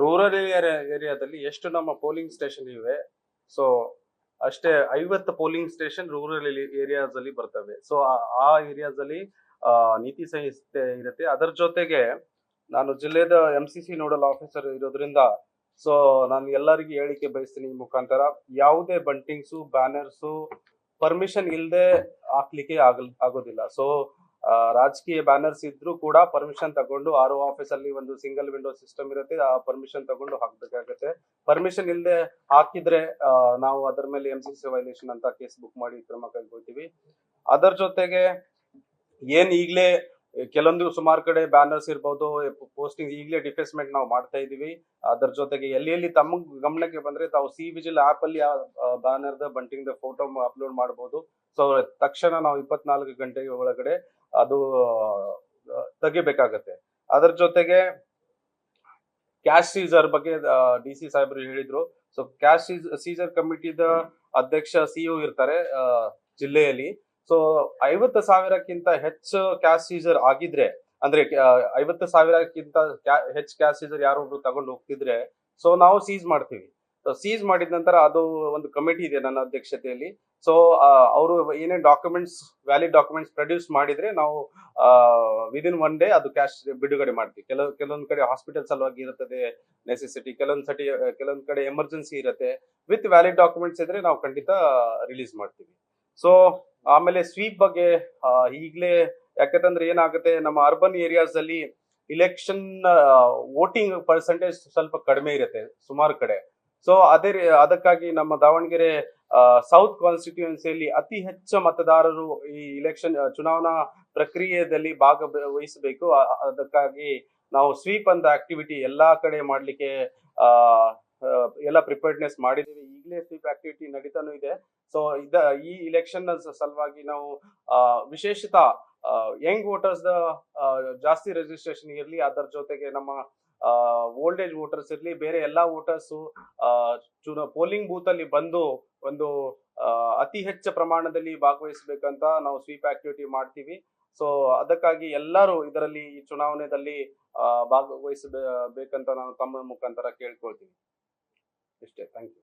Rural ಏರಿಯಾದಲ್ಲಿ ಎಷ್ಟು ನಮ್ಮ ಪೋಲಿಂಗ್ ಸ್ಟೇಷನ್ ಇವೆ, ಸೊ ಅಷ್ಟೇ 50 ಪೋಲಿಂಗ್ ಸ್ಟೇಷನ್ ರೂರಲ್ ಏರಿಯಾಸ್ ಅಲ್ಲಿ ಬರ್ತವೆ. ಸೊ ಆ ಏರಿಯಾಸ್ ಅಲ್ಲಿ ನೀತಿ ಸಂಹಿತೆ ಇರುತ್ತೆ. ಅದರ ಜೊತೆಗೆ ನಾನು ಜಿಲ್ಲೆದ MCC ನೋಡಲ್ ಆಫೀಸರ್ ಇರೋದ್ರಿಂದ ಸೊ ನಾನು ಎಲ್ಲರಿಗೂ ಹೇಳಿಕೆ ಬಯಸ್ತೀನಿ ಈ ಮುಖಾಂತರ, ಯಾವುದೇ ಬಂಟಿಂಗ್ಸು ಬ್ಯಾನರ್ಸು ಪರ್ಮಿಷನ್ ಇಲ್ಲದೆ ಹಾಕ್ಲಿಕ್ಕೆ ಆಗೋದಿಲ್ಲ. ಸೊ ರಾಜಕೀಯ ಬ್ಯಾನರ್ಸ್ ಇದ್ರೂ ಕೂಡ ಪರ್ಮಿಷನ್ ತಗೊಂಡು RO ಆಫೀಸ್ ಅಲ್ಲಿ ಒಂದು ಸಿಂಗಲ್ ವಿಂಡೋ ಸಿಸ್ಟಮ್ ಇರುತ್ತೆ, ಆ ಪರ್ಮಿಷನ್ ತಗೊಂಡು ಹಾಕ್ಬೇಕಾಗತ್ತೆ. ಪರ್ಮಿಷನ್ ಇಲ್ಲದೆ ಹಾಕಿದ್ರೆ ನಾವು ಅದರ ಮೇಲೆ MCC ವೈಲೇಷನ್ ಅಂತ ಕೇಸ್ ಬುಕ್ ಮಾಡಿ ಕ್ರಮ ಕೈಗೊಳ್ತೀವಿ. ಅದರ ಜೊತೆಗೆ ಈಗಲೇ ಕೆಲವೊಂದು ಸುಮಾರು ಕಡೆ ಬ್ಯಾನರ್ಸ್ ಇರ್ಬೋದು, ಪೋಸ್ಟಿಂಗ್ ಈಗಲೇ ಡಿಫೇಸ್ಮೆಂಟ್ ನಾವು ಮಾಡ್ತಾ ಇದೀವಿ. ಅದರ ಜೊತೆಗೆ ಎಲ್ಲಿ ತಮ್ಮ ಗಮನಕ್ಕೆ ಬಂದ್ರೆ ತಾವು ಸಿ ವಿಜಿಲ್ ಆಪ್ ಅಲ್ಲಿ ಬ್ಯಾನರ್ದ ಬಂಟಿಂಗ್ ಫೋಟೋ ಅಪ್ಲೋಡ್ ಮಾಡಬಹುದು. ಸೊ ತಕ್ಷಣ ನಾವು 24 ಗಂಟೆ ಒಳಗಡೆ ಅದು ತೆಗಿಬೇಕಾಗತ್ತೆ. ಅದರ ಜೊತೆಗೆ ಕ್ಯಾಶ್ ಸೀಸರ್ ಬಗ್ಗೆ DC ಸಾಹೇಬರು ಹೇಳಿದ್ರು. ಸೊ ಕ್ಯಾಶ್ ಸೀಸರ್ ಕಮಿಟಿದ ಅಧ್ಯಕ್ಷ CO ಇರ್ತಾರೆ ಜಿಲ್ಲೆಯಲ್ಲಿ. ಸೊ 50,000ಕ್ಕಿಂತ ಹೆಚ್ಚು ಕ್ಯಾಶ್ ಸೀಸರ್ ಆಗಿದ್ರೆ, ಅಂದ್ರೆ 50,000ಕ್ಕಿಂತ ಹೆಚ್ಚು ಕ್ಯಾಶ್ ಸೀಸರ್ ಯಾರೊಬ್ರು ತಗೊಂಡು ಹೋಗ್ತಿದ್ರೆ ಸೊ ನಾವು ಸೀಸ್ ಮಾಡ್ತೀವಿ. ಸೀಸ್ ಮಾಡಿದ ನಂತರ ಅದು ಒಂದು ಕಮಿಟಿ ಇದೆ ನನ್ನ ಅಧ್ಯಕ್ಷತೆಯಲ್ಲಿ. ಸೊ ಅವರು ಏನೇನ್ ಡಾಕ್ಯುಮೆಂಟ್ಸ್ ವ್ಯಾಲಿಡ್ ಡಾಕ್ಯುಮೆಂಟ್ಸ್ ಪ್ರೊಡ್ಯೂಸ್ ಮಾಡಿದ್ರೆ ನಾವು ವಿದಿನ್ 1 ಡೇ ಅದು ಕ್ಯಾಶ್ ಬಿಡುಗಡೆ ಮಾಡ್ತೀವಿ. ಕೆಲವೊಂದ್ ಕಡೆ ಹಾಸ್ಪಿಟಲ್ ಸಲುವಾಗಿ ಇರುತ್ತದೆ ನೆಸೆಸಿಟಿ, ಕೆಲವೊಂದ್ ಕಡೆ ಎಮರ್ಜೆನ್ಸಿ ಇರುತ್ತೆ. ವಿತ್ ವ್ಯಾಲಿಡ್ ಡಾಕ್ಯುಮೆಂಟ್ಸ್ ಇದ್ರೆ ನಾವು ಖಂಡಿತ ರಿಲೀಸ್ ಮಾಡ್ತೀವಿ. ಸೊ ಆಮೇಲೆ ಸ್ವೀಪ್ ಬಗ್ಗೆ ಈಗಲೇ, ಯಾಕಂತಂದ್ರೆ ಏನಾಗುತ್ತೆ, ನಮ್ಮ ಅರ್ಬನ್ ಏರಿಯಾಸ್ ಅಲ್ಲಿ ಇಲೆಕ್ಷನ್ ವೋಟಿಂಗ್ ಪರ್ಸೆಂಟೇಜ್ ಸ್ವಲ್ಪ ಕಡಿಮೆ ಇರುತ್ತೆ ಸುಮಾರು ಕಡೆ. ಸೊ ಅದಕ್ಕಾಗಿ ನಮ್ಮ ದಾವಣಗೆರೆ ಸೌತ್ ಕಾನ್ಸ್ಟಿಟ್ಯೂನ್ಸಿಯಲ್ಲಿ ಅತಿ ಹೆಚ್ಚು ಮತದಾರರು ಈ ಚುನಾವಣಾ ಪ್ರಕ್ರಿಯೆಯಲ್ಲಿ ಭಾಗವಹಿಸಬೇಕು. ಅದಕ್ಕಾಗಿ ನಾವು ಸ್ವೀಪ್ ಅಂತ ಆಕ್ಟಿವಿಟಿ ಎಲ್ಲಾ ಕಡೆ ಮಾಡ್ಲಿಕ್ಕೆ ಎಲ್ಲ ಪ್ರಿಪೇರ್ಡ್ನೆಸ್ ಮಾಡಿದೀವಿ. ಈಗಲೇ ಸ್ವೀಪ್ ಆಕ್ಟಿವಿಟಿ ನಡೀತಾನೂ ಇದೆ. ಸೊ ಈ ಇಲೆಕ್ಷನ್ ಸಲುವಾಗಿ ನಾವು ವಿಶೇಷತ ಯಂಗ್ ವೋಟರ್ಸ್ ಜಾಸ್ತಿ ರಿಜಿಸ್ಟ್ರೇಷನ್ ಇರಲಿ, ಅದರ ಜೊತೆಗೆ ನಮ್ಮ ಓಲ್ಡ್ ಏಜ್ ವೋಟರ್ಸ್ ಇರ್ಲಿ, ಬೇರೆ ಎಲ್ಲಾ ವೋಟರ್ಸ್ ಪೋಲಿಂಗ್ ಬೂತ್ ಅಲ್ಲಿ ಬಂದು ಒಂದು ಅತಿ ಹೆಚ್ಚು ಪ್ರಮಾಣದಲ್ಲಿ ಭಾಗವಹಿಸಬೇಕಂತ ನಾವು ಸ್ವೀಪ್ ಆಕ್ಟಿವಿಟಿ ಮಾಡ್ತೀವಿ. ಸೊ ಅದಕ್ಕಾಗಿ ಎಲ್ಲರೂ ಇದರಲ್ಲಿ ಈ ಚುನಾವಣೆಯಲ್ಲಿ ಭಾಗವಹಿಸಬೇಕಂತ ನಾನು ತಮ್ಮ ಮುಖಾಂತರ ಕೇಳ್ಕೊಳ್ತೀನಿ. ಇಷ್ಟೇ. Thank you.